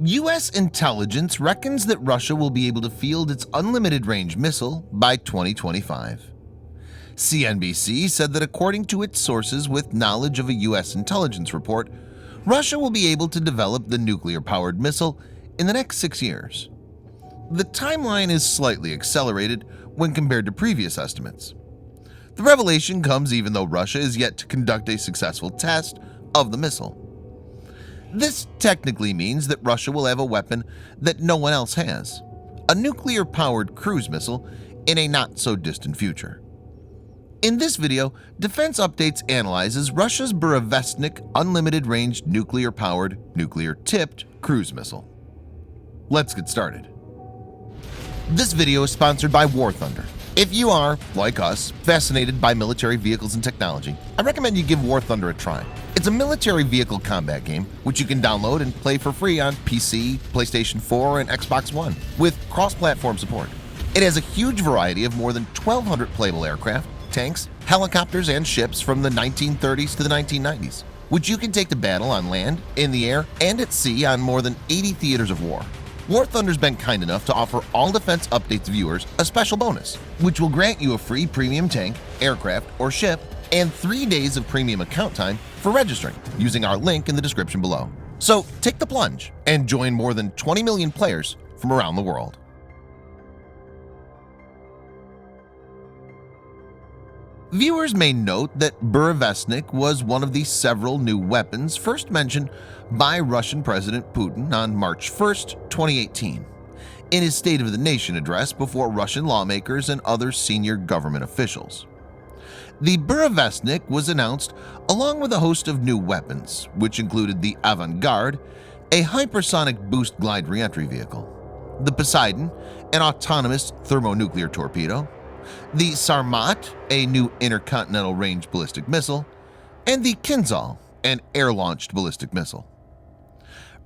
U.S. intelligence reckons that Russia will be able to field its unlimited range missile by 2025. CNBC said that according to its sources with knowledge of a U.S. intelligence report, Russia will be able to develop the nuclear-powered missile in the next 6 years. The timeline is slightly accelerated when compared to previous estimates. The revelation comes even though Russia is yet to conduct a successful test of the missile. This technically means that Russia will have a weapon that no one else has, a nuclear-powered cruise missile in a not-so-distant future. In this video, Defense Updates analyzes Russia's Burevestnik unlimited-range nuclear-powered, nuclear-tipped cruise missile. Let's get started. This video is sponsored by War Thunder. If you are, like us, fascinated by military vehicles and technology, I recommend you give War Thunder a try. It's a military vehicle combat game which you can download and play for free on PC, PlayStation 4, and Xbox One with cross-platform support. It has a huge variety of more than 1,200 playable aircraft, tanks, helicopters, and ships from the 1930s to the 1990s, which you can take to battle on land, in the air, and at sea on more than 80 theaters of war. War Thunder's been kind enough to offer all Defense Updates viewers a special bonus, which will grant you a free premium tank, aircraft, or ship, and 3 days of premium account time for registering using our link in the description below. So take the plunge and join more than 20 million players from around the world. Viewers may note that Burevestnik was one of the several new weapons first mentioned by Russian President Putin on March 1, 2018, in his State of the Nation address before Russian lawmakers and other senior government officials. The Burevestnik was announced along with a host of new weapons, which included the Avant-Garde, a hypersonic boost glide reentry vehicle, the Poseidon, an autonomous thermonuclear torpedo, the Sarmat, a new intercontinental range ballistic missile, and the Kinzhal, an air-launched ballistic missile.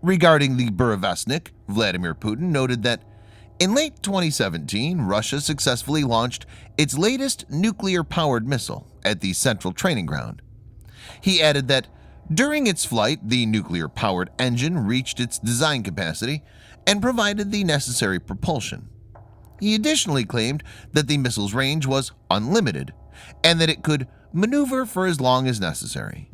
Regarding the Burevestnik, Vladimir Putin noted that in late 2017, Russia successfully launched its latest nuclear-powered missile at the Central Training Ground. He added that during its flight, the nuclear-powered engine reached its design capacity and provided the necessary propulsion. He additionally claimed that the missile's range was unlimited and that it could maneuver for as long as necessary.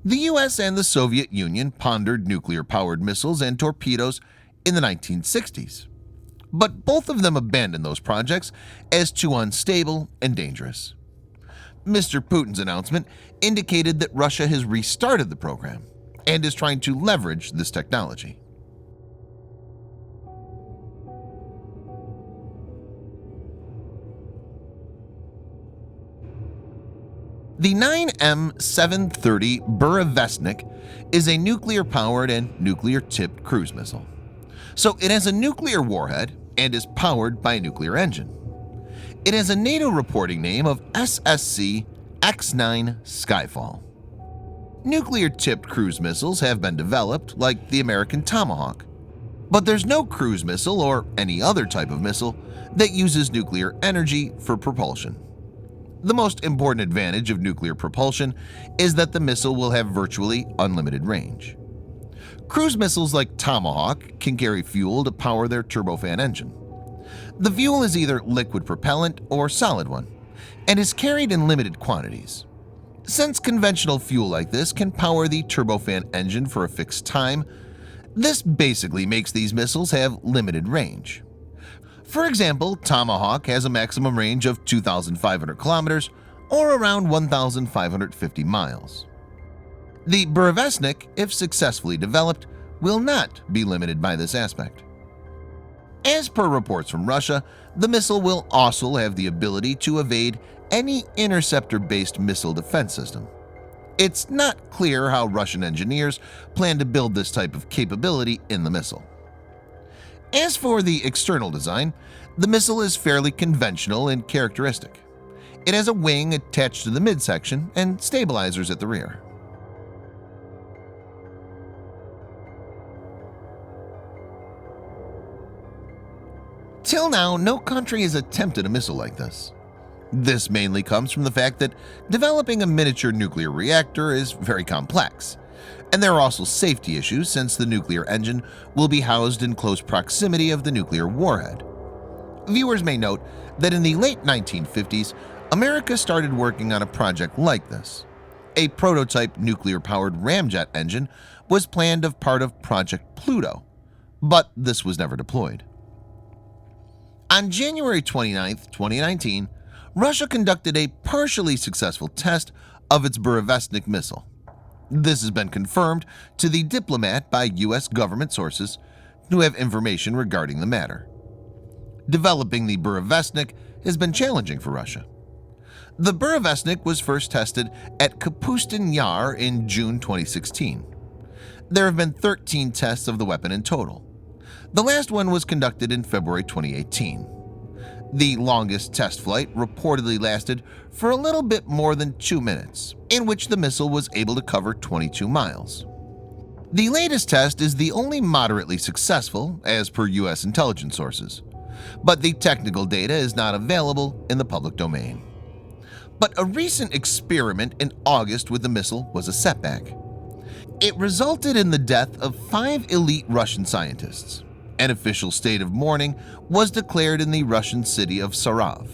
The US and the Soviet Union pondered nuclear-powered missiles and torpedoes in the 1960s, but both of them abandoned those projects as too unstable and dangerous. Mr. Putin's announcement indicated that Russia has restarted the program and is trying to leverage this technology. The 9M730 Burevestnik is a nuclear-powered and nuclear-tipped cruise missile. So it has a nuclear warhead and is powered by a nuclear engine. It has a NATO reporting name of SSC X9 Skyfall. Nuclear-tipped cruise missiles have been developed like the American Tomahawk, but there's no cruise missile or any other type of missile that uses nuclear energy for propulsion. The most important advantage of nuclear propulsion is that the missile will have virtually unlimited range. Cruise missiles like Tomahawk can carry fuel to power their turbofan engine. The fuel is either liquid propellant or solid one, and is carried in limited quantities. Since conventional fuel like this can power the turbofan engine for a fixed time, this basically makes these missiles have limited range. For example, Tomahawk has a maximum range of 2,500 kilometers or around 1,550 miles. The Burevestnik, if successfully developed, will not be limited by this aspect. As per reports from Russia, the missile will also have the ability to evade any interceptor-based missile defense system. It's not clear how Russian engineers plan to build this type of capability in the missile. As for the external design, the missile is fairly conventional and characteristic. It has a wing attached to the midsection and stabilizers at the rear. Till now, no country has attempted a missile like this. This mainly comes from the fact that developing a miniature nuclear reactor is very complex And there are also safety issues since the nuclear engine will be housed in close proximity of the nuclear warhead. Viewers may note that in the late 1950s, America started working on a project like this. A prototype nuclear-powered ramjet engine was planned as part of Project Pluto, but this was never deployed. On January 29, 2019, Russia conducted a partially successful test of its Burevestnik missile. This has been confirmed to the Diplomat by U.S. government sources who have information regarding the matter. Developing the Burevestnik has been challenging for Russia. The Burevestnik was first tested at Kapustin Yar in June 2016. There have been 13 tests of the weapon in total. The last one was conducted in February 2018. The longest test flight reportedly lasted for a little bit more than 2 minutes, in which the missile was able to cover 22 miles. The latest test is the only moderately successful, as per U.S. intelligence sources, but the technical data is not available in the public domain. But a recent experiment in August with the missile was a setback. It resulted in the death of 5 elite Russian scientists. An official state of mourning was declared in the Russian city of Sarov.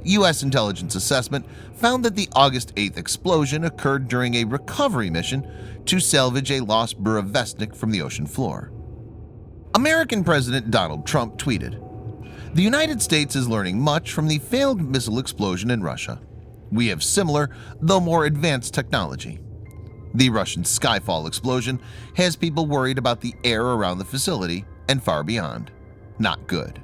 U.S. intelligence assessment found that the August 8th explosion occurred during a recovery mission to salvage a lost Burevestnik from the ocean floor. American President Donald Trump tweeted, "The United States is learning much from the failed missile explosion in Russia. We have similar, though more advanced technology. The Russian Skyfall explosion has people worried about the air around the facility and far beyond. Not good."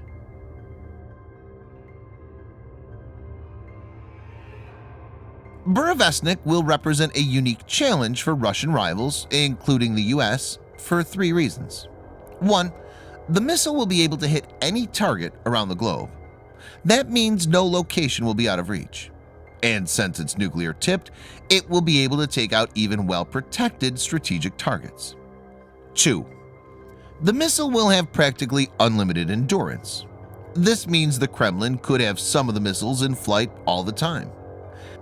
Burevestnik will represent a unique challenge for Russian rivals, including the U.S., for 3 reasons. 1. The missile will be able to hit any target around the globe. That means no location will be out of reach. And since it's nuclear tipped, it will be able to take out even well-protected strategic targets. 2. The missile will have practically unlimited endurance. This means the Kremlin could have some of the missiles in flight all the time.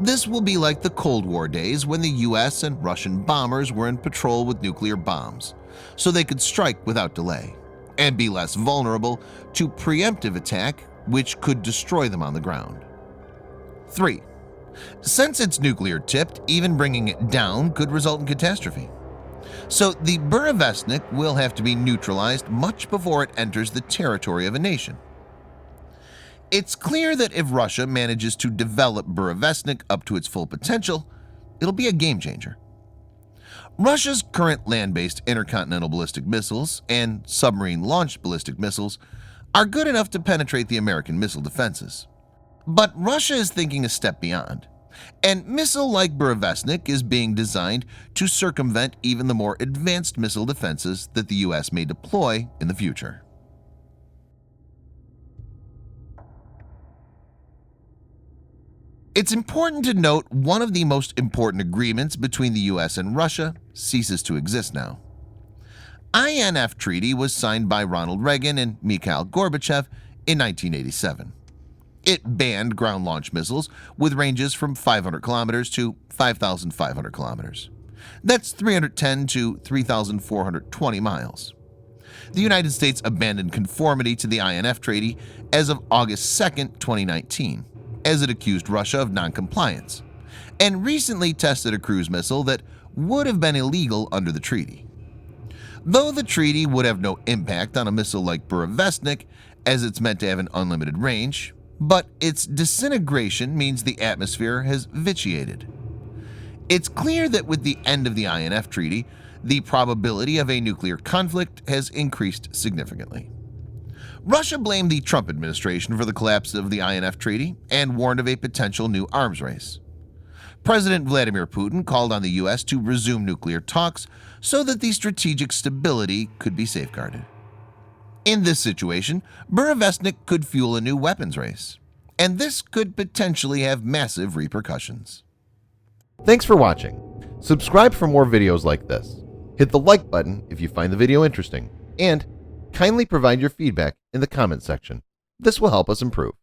This will be like the Cold War days when the US and Russian bombers were in patrol with nuclear bombs, so they could strike without delay and be less vulnerable to preemptive attack, which could destroy them on the ground. 3. Since it's nuclear tipped, even bringing it down could result in catastrophe. So the Burevestnik will have to be neutralized much before it enters the territory of a nation. It's clear that if Russia manages to develop Burevestnik up to its full potential, it'll be a game changer. Russia's current land-based intercontinental ballistic missiles and submarine-launched ballistic missiles are good enough to penetrate the American missile defenses. But Russia is thinking a step beyond. And missile like Burevestnik is being designed to circumvent even the more advanced missile defenses that the U.S. may deploy in the future. It's important to note one of the most important agreements between the U.S. and Russia ceases to exist now. INF Treaty was signed by Ronald Reagan and Mikhail Gorbachev in 1987. It banned ground-launched missiles with ranges from 500 kilometers to 5,500 kilometers. That's 310 to 3,420 miles. The United States abandoned conformity to the INF Treaty as of August 2, 2019, as it accused Russia of non-compliance, and recently tested a cruise missile that would have been illegal under the treaty. Though the treaty would have no impact on a missile like Burevestnik, as it's meant to have an unlimited range, but its disintegration means the atmosphere has vitiated. It's clear that with the end of the INF Treaty, the probability of a nuclear conflict has increased significantly. Russia blamed the Trump administration for the collapse of the INF Treaty and warned of a potential new arms race. President Vladimir Putin called on the U.S. to resume nuclear talks so that the strategic stability could be safeguarded. In this situation, Burevestnik could fuel a new weapons race, and this could potentially have massive repercussions. Thanks for watching. Subscribe for more videos like this. Hit the like button if you find the video interesting, and kindly provide your feedback in the comment section. This will help us improve.